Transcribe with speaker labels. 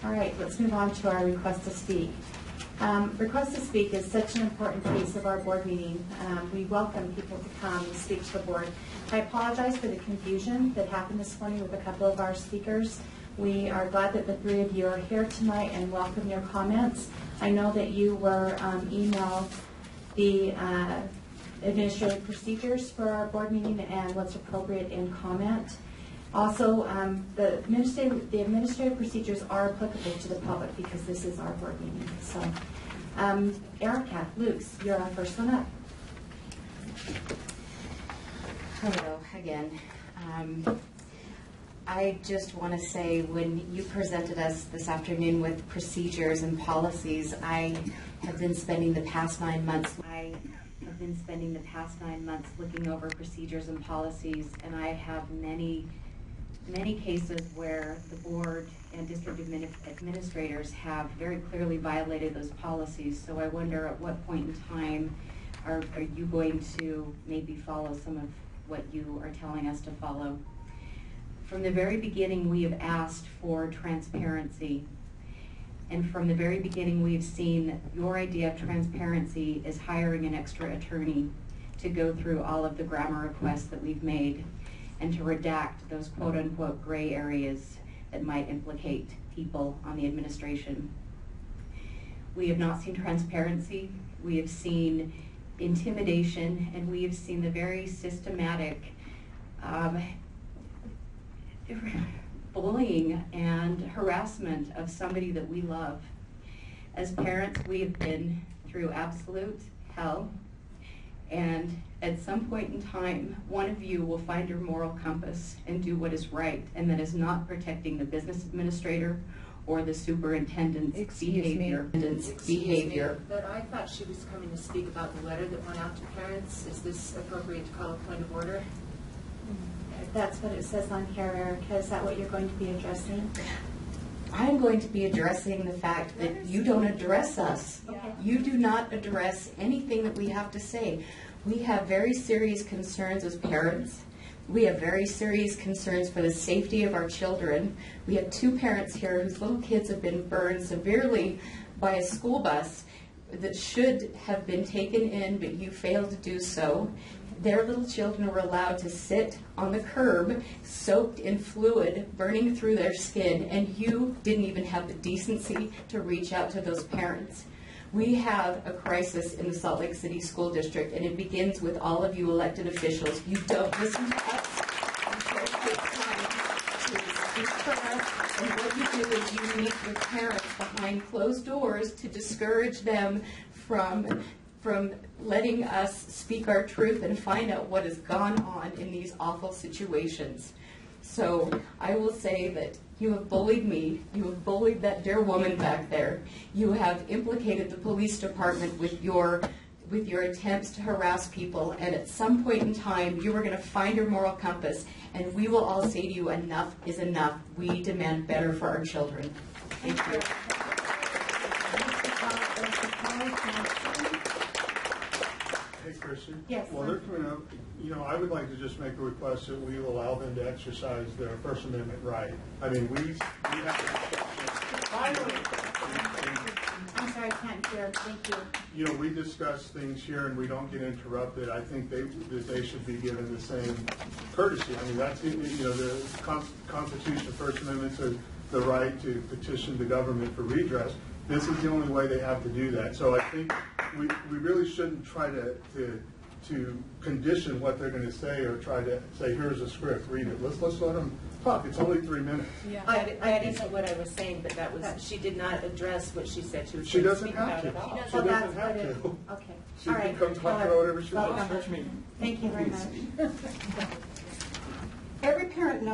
Speaker 1: All right, let's move on to our request to speak. Request to speak is such an important piece of our board meeting. We welcome people to come and speak to the board. I apologize for the confusion that happened this morning with a couple of our speakers. We are glad that the three of you are here tonight and welcome your comments. I know that you were emailed the administrative procedures for our board meeting and what's appropriate in comment. Also, the administrative procedures are applicable to the public because this is our board meeting. So, Erica, Luke's, you're our first one up.
Speaker 2: Hello again. I just want to say, when you presented us this afternoon with procedures and policies, I have been spending the past 9 months. Looking over procedures and policies, and I have many cases where the board and district administrators have very clearly violated those policies. So I wonder at what point in time are you going to maybe follow some of what you are telling us to follow. From the very beginning, we have asked for transparency. And from the very beginning, we've seen your idea of transparency is hiring an extra attorney to go through all of the grammar requests that we've made and to redact those quote-unquote gray areas that might implicate people on the administration. We have not seen transparency. We have seen intimidation, and we have seen the very systematic bullying and harassment of somebody that we love. As parents, we have been through absolute hell, and at some point in time, one of you will find your moral compass and do what is right, and that is not protecting the business administrator or the superintendent's behavior.
Speaker 3: But I thought she was coming to speak about the letter that went out to parents. Is this appropriate to call a point of order?
Speaker 1: That's what it says on here, Erica. Is that what you're going to be addressing?
Speaker 2: I'm going to be addressing the fact that you don't address us.
Speaker 1: Okay.
Speaker 2: You do not address anything that we have to say. We have very serious concerns as parents. We have very serious concerns for the safety of our children. We have 2 parents here whose little kids have been burned severely by a school bus that should have been taken in, but you failed to do so. Their little children were allowed to sit on the curb, soaked in fluid, burning through their skin, and you didn't even have the decency to reach out to those parents. We have a crisis in the Salt Lake City School District, and it begins with all of you elected officials. You don't listen to us. You don't take time to speak for us, and what you do is you meet with parents behind closed doors to discourage them from letting us speak our truth and find out what has gone on in these awful situations. So I will say that you have bullied me, you have bullied that dear woman back there, you have implicated the police department with your attempts to harass people, and at some point in time you are going to find your moral compass, and we will all say to you, enough is enough. We demand better for our children. Thank you.
Speaker 4: Hey, Christian.
Speaker 1: Yes.
Speaker 4: Well, they're coming up. I would like to just make a request that we allow them to exercise their First Amendment right. I mean, we have
Speaker 1: I'm sorry, I can't hear. Thank you.
Speaker 4: we discuss things here and we don't get interrupted. I think that they should be given the same courtesy. I mean, that's the Constitution, First Amendment says the right to petition the government for redress. This is the only way they have to do that. So I think we really shouldn't try to condition what they're going to say or try to say, here's a script, read it. Let's let them talk. It's only 3 minutes.
Speaker 3: Yeah, that isn't what I was saying, but that was, she did not address what she said she was
Speaker 4: She
Speaker 3: going to
Speaker 4: doesn't
Speaker 3: speak
Speaker 4: have
Speaker 3: about
Speaker 4: to.
Speaker 3: at all.
Speaker 4: She doesn't have to.
Speaker 1: Okay.
Speaker 4: She
Speaker 1: All
Speaker 4: can
Speaker 1: right.
Speaker 4: come talk about whatever she wants.
Speaker 1: Thank you very much.
Speaker 5: Every parent knows